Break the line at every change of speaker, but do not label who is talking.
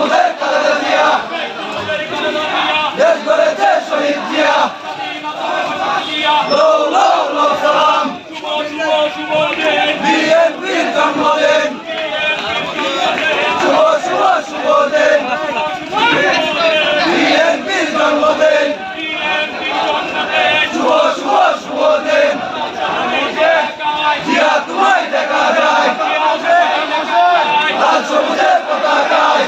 মুখের খালেদা জিয়া দেশ গড়েছে শহীদ জিয়া লো লো লো সালাম বিএনপির জন্মদিন শুভ শুভ শুভ দিন বিএনপির জন্মদিন শুভ শুভ শুভ দিন জিয়া তোমায় দেখা যায় লাল সবুজের পতাকায়